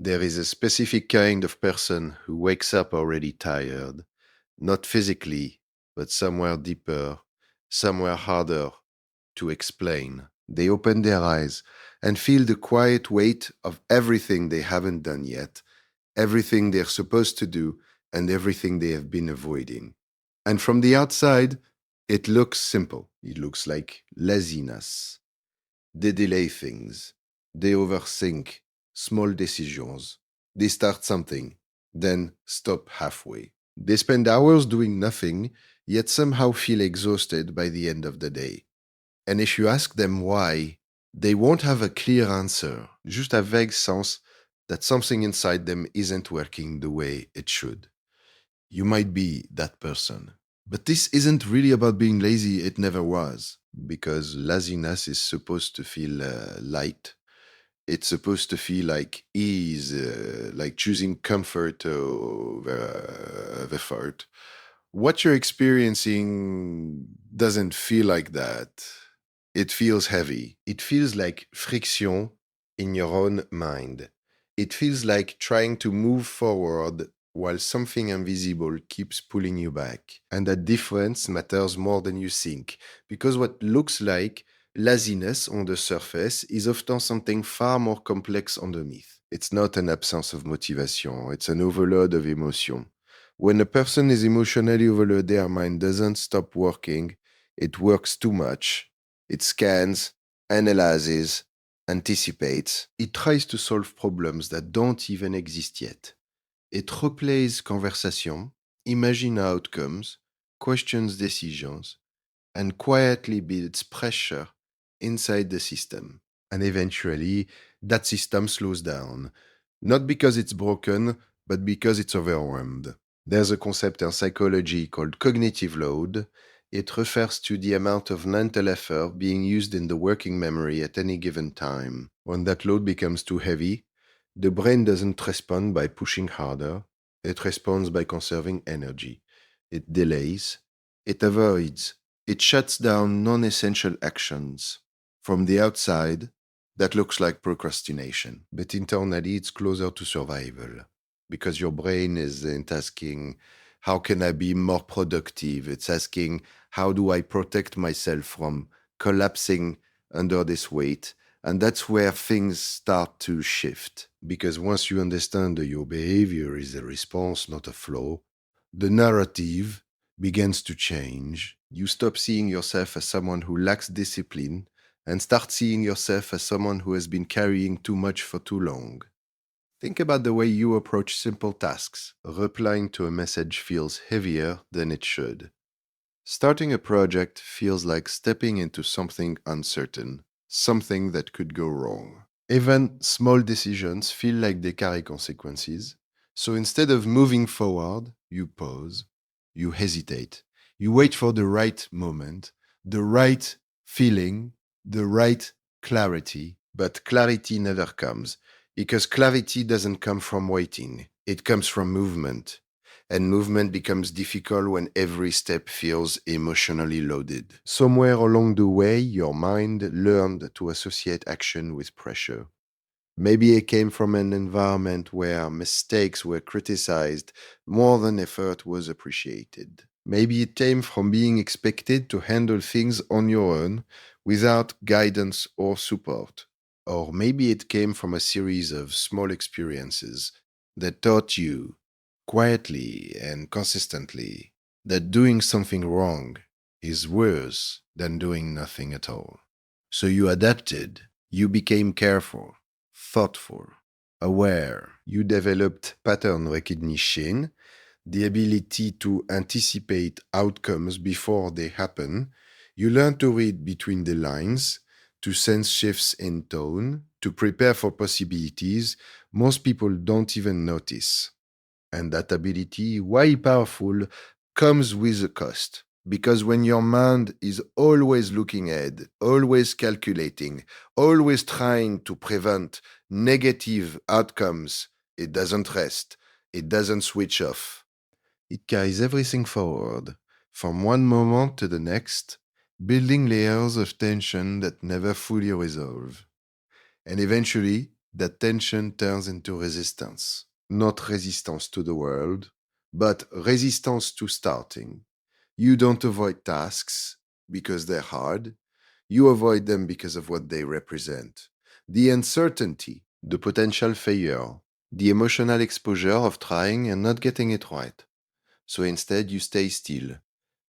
There is a specific kind of person who wakes up already tired, not physically, but somewhere deeper, somewhere harder to explain. They open their eyes and feel the quiet weight of everything they haven't done yet, everything they're supposed to do, and everything they have been avoiding. And from the outside, it looks simple. It looks like laziness. They delay things. They overthink small decisions. They start something, then stop halfway. They spend hours doing nothing, yet somehow feel exhausted by the end of the day. And if you ask them why, they won't have a clear answer, just a vague sense that something inside them isn't working the way it should. You might be that person. But this isn't really about being lazy, it never was, because laziness is supposed to feel light. It's supposed to feel like ease, like choosing comfort over effort. What you're experiencing doesn't feel like that. It feels heavy. It feels like friction in your own mind. It feels like trying to move forward while something invisible keeps pulling you back. And that difference matters more than you think, because what looks like laziness on the surface is often something far more complex underneath. It's not an absence of motivation, it's an overload of emotion. When a person is emotionally overloaded, their mind doesn't stop working, it works too much. It scans, analyzes, anticipates. It tries to solve problems that don't even exist yet. It replays conversation, imagines outcomes, questions decisions, and quietly builds pressure inside the system. And eventually, that system slows down, not because it's broken, but because it's overwhelmed. There's a concept in psychology called cognitive load. It refers to the amount of mental effort being used in the working memory at any given time. When that load becomes too heavy, the brain doesn't respond by pushing harder, it responds by conserving energy. It delays, it avoids, it shuts down non essential actions. From the outside, that looks like procrastination, but internally it's closer to survival because your brain isn't asking, how can I be more productive? It's asking, how do I protect myself from collapsing under this weight? And that's where things start to shift. Because once you understand that your behavior is a response, not a flaw, the narrative begins to change. You stop seeing yourself as someone who lacks discipline and start seeing yourself as someone who has been carrying too much for too long. Think about the way you approach simple tasks. Replying to a message feels heavier than it should. Starting a project feels like stepping into something uncertain, something that could go wrong. Even small decisions feel like they carry consequences. So instead of moving forward, you pause, you hesitate, you wait for the right moment, the right feeling, the right clarity. But clarity never comes because clarity doesn't come from waiting, it comes from movement. And movement becomes difficult when every step feels emotionally loaded. Somewhere along the way, your mind learned to associate action with pressure. Maybe it came from an environment where mistakes were criticized more than effort was appreciated. Maybe it came from being expected to handle things on your own without guidance or support. Or maybe it came from a series of small experiences that taught you, quietly and consistently, that doing something wrong is worse than doing nothing at all. So you adapted, you became careful, thoughtful, aware. You developed pattern recognition, the ability to anticipate outcomes before they happen. You learn to read between the lines, to sense shifts in tone, to prepare for possibilities most people don't even notice. And that ability, while powerful, comes with a cost. Because when your mind is always looking ahead, always calculating, always trying to prevent negative outcomes, it doesn't rest, it doesn't switch off. It carries everything forward, from one moment to the next, building layers of tension that never fully resolve. And eventually, that tension turns into resistance. Not resistance to the world, but resistance to starting. You don't avoid tasks because they're hard. You avoid them because of what they represent. The uncertainty, the potential failure, the emotional exposure of trying and not getting it right. So instead, you stay still,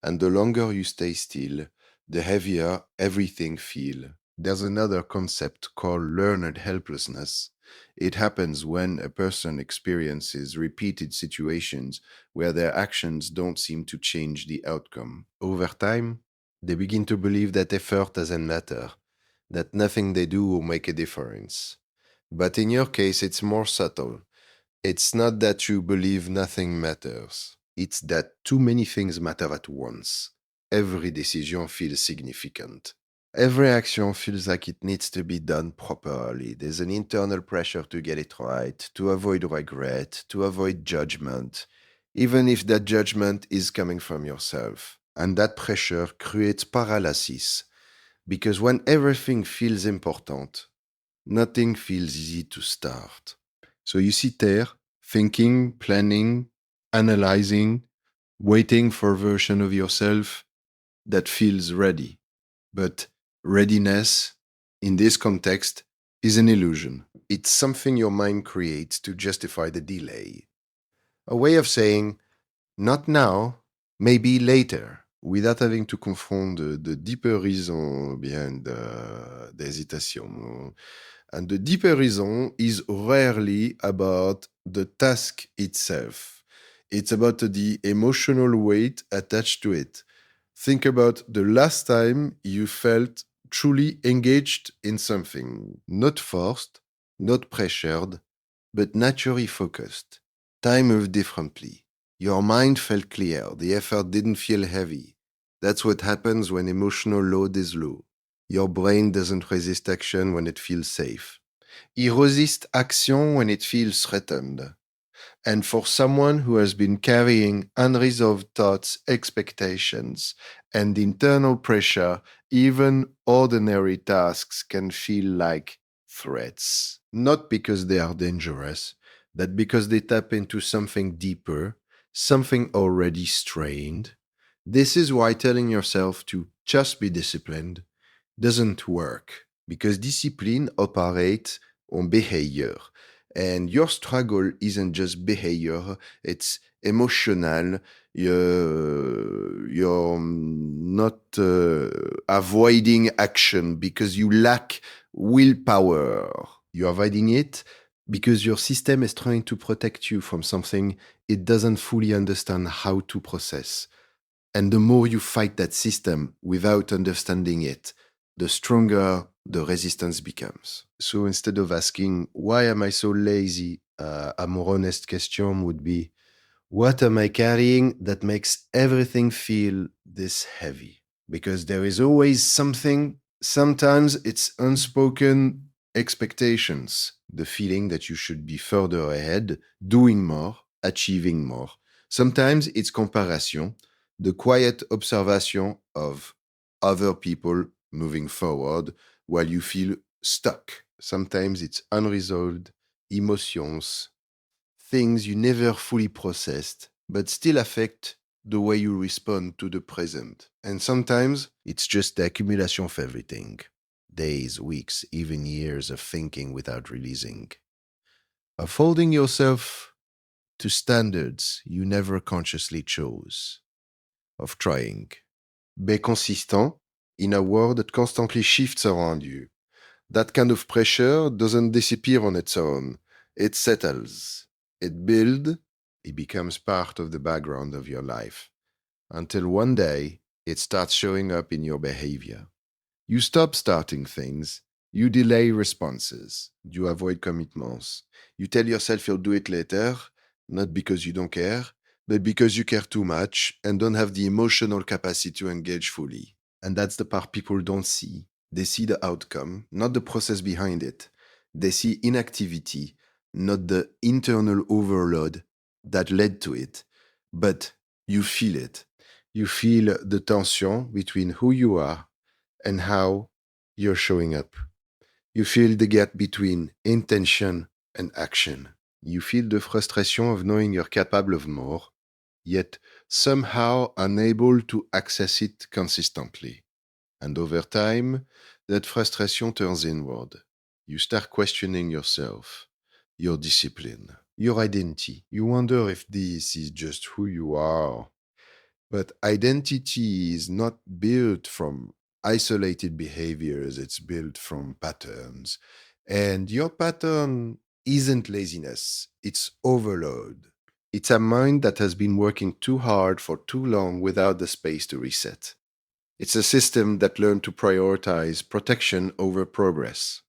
and the longer you stay still, the heavier everything feels. There's another concept called learned helplessness. It happens when a person experiences repeated situations where their actions don't seem to change the outcome. Over time, they begin to believe that effort doesn't matter, that nothing they do will make a difference. But in your case, it's more subtle. It's not that you believe nothing matters. It's that too many things matter at once. Every decision feels significant. Every action feels like it needs to be done properly. There's an internal pressure to get it right, to avoid regret, to avoid judgment, even if that judgment is coming from yourself. And that pressure creates paralysis because when everything feels important, nothing feels easy to start. So you sit there thinking, planning, analyzing, waiting for a version of yourself that feels ready. But readiness in this context is an illusion. It's something your mind creates to justify the delay. A way of saying, not now, maybe later, without having to confront the deeper reason behind the hesitation. And the deeper reason is rarely about the task itself. It's about the emotional weight attached to it. Think about the last time you felt truly engaged in something, not forced, not pressured, but naturally focused. Time moved differently. Your mind felt clear. The effort didn't feel heavy. That's what happens when emotional load is low. Your brain doesn't resist action when it feels safe. It resists action when it feels threatened. And for someone who has been carrying unresolved thoughts, expectations, and internal pressure, even ordinary tasks can feel like threats. Not because they are dangerous, but because they tap into something deeper, something already strained. This is why telling yourself to just be disciplined doesn't work, because discipline operates on behavior. And your struggle isn't just behavior, it's emotional. You're not avoiding action because you lack willpower. You're avoiding it because your system is trying to protect you from something it doesn't fully understand how to process. And the more you fight that system without understanding it, the stronger the resistance becomes. So instead of asking, why am I so lazy? A more honest question would be, what am I carrying that makes everything feel this heavy? Because there is always something, sometimes it's unspoken expectations, the feeling that you should be further ahead, doing more, achieving more. Sometimes it's comparison, the quiet observation of other people moving forward while you feel stuck. Sometimes it's unresolved emotions, things you never fully processed, but still affect the way you respond to the present. And sometimes it's just the accumulation of everything, days, weeks, even years of thinking without releasing, of holding yourself to standards you never consciously chose, of trying. Be consistent in a world that constantly shifts around you. That kind of pressure doesn't disappear on its own. It settles. It builds. It becomes part of the background of your life. Until one day, it starts showing up in your behavior. You stop starting things. You delay responses. You avoid commitments. You tell yourself you'll do it later, not because you don't care, but because you care too much and don't have the emotional capacity to engage fully. And that's the part people don't see. They see the outcome, not the process behind it. They see inactivity, not the internal overload that led to it. But you feel it. You feel the tension between who you are and how you're showing up. You feel the gap between intention and action. You feel the frustration of knowing you're capable of more, yet somehow unable to access it consistently. And over time, that frustration turns inward. You start questioning yourself, your discipline, your identity. You wonder if this is just who you are. But identity is not built from isolated behaviors, it's built from patterns. And your pattern isn't laziness, it's overload. It's a mind that has been working too hard for too long without the space to reset. It's a system that learned to prioritize protection over progress.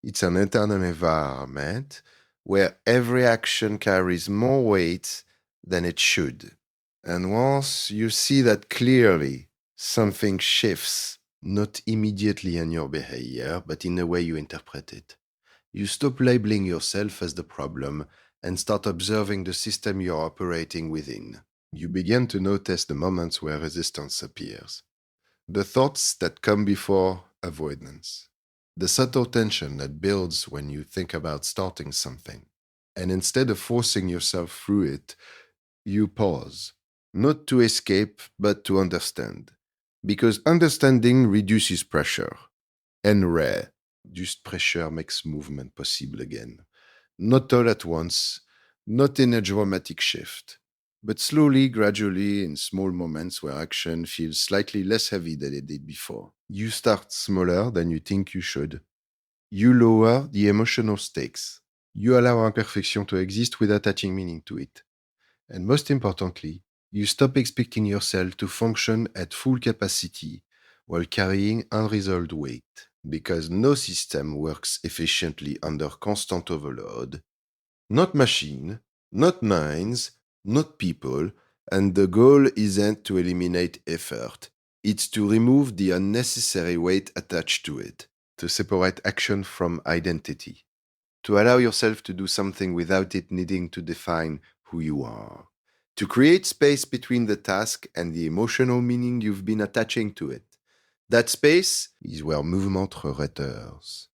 It's an internal environment where every action carries more weight than it should. And once you see that clearly, something shifts, not immediately in your behavior, but in the way you interpret it. You stop labeling yourself as the problem and start observing the system you're operating within. You begin to notice the moments where resistance appears, the thoughts that come before avoidance, the subtle tension that builds when you think about starting something. And instead of forcing yourself through it, you pause, not to escape, but to understand. Because understanding reduces pressure. And reduced pressure makes movement possible again. Not all at once, not in a dramatic shift, but slowly, gradually, in small moments where action feels slightly less heavy than it did before. You start smaller than you think you should. You lower the emotional stakes. You allow imperfection to exist without attaching meaning to it. And most importantly, you stop expecting yourself to function at full capacity while carrying unresolved weight, because no system works efficiently under constant overload. Not machine, not minds, not people, and the goal isn't to eliminate effort. It's to remove the unnecessary weight attached to it, to separate action from identity, to allow yourself to do something without it needing to define who you are, to create space between the task and the emotional meaning you've been attaching to it. That space is where movement returns.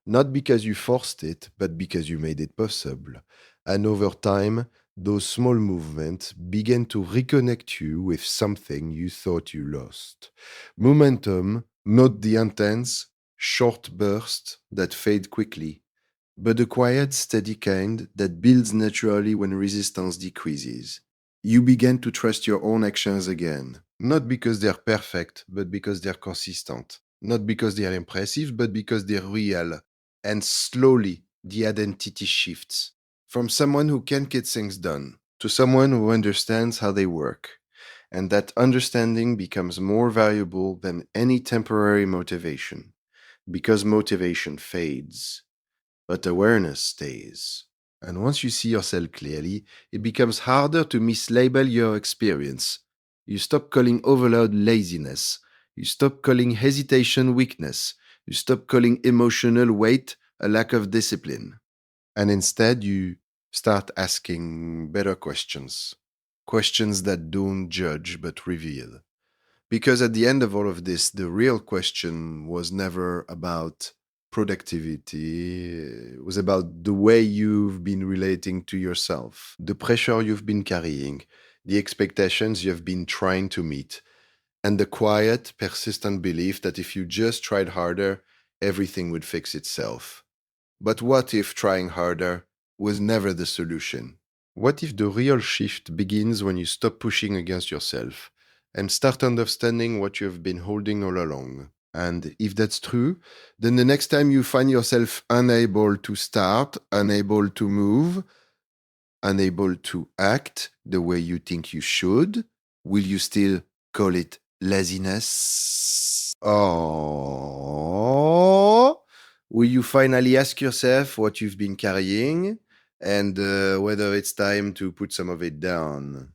Not because you forced it, but because you made it possible. And over time, those small movements begin to reconnect you with something you thought you lost. Momentum, not the intense, short bursts that fade quickly, but the quiet, steady kind that builds naturally when resistance decreases. You begin to trust your own actions again, not because they're perfect, but because they're consistent. Not because they are impressive, but because they're real. And slowly, the identity shifts from someone who can get things done to someone who understands how they work. And that understanding becomes more valuable than any temporary motivation, because motivation fades, but awareness stays. And once you see yourself clearly, it becomes harder to mislabel your experience. You stop calling overload laziness. You stop calling hesitation weakness. You stop calling emotional weight a lack of discipline. And instead, you start asking better questions. Questions that don't judge but reveal. Because at the end of all of this, the real question was never about productivity. It was about the way you've been relating to yourself, the pressure you've been carrying, the expectations you've been trying to meet, and the quiet, persistent belief that if you just tried harder, everything would fix itself. But what if trying harder was never the solution? What if the real shift begins when you stop pushing against yourself and start understanding what you've been holding all along? And if that's true, then the next time you find yourself unable to start, unable to move, unable to act the way you think you should, will you still call it laziness? Or will you finally ask yourself what you've been carrying and whether it's time to put some of it down?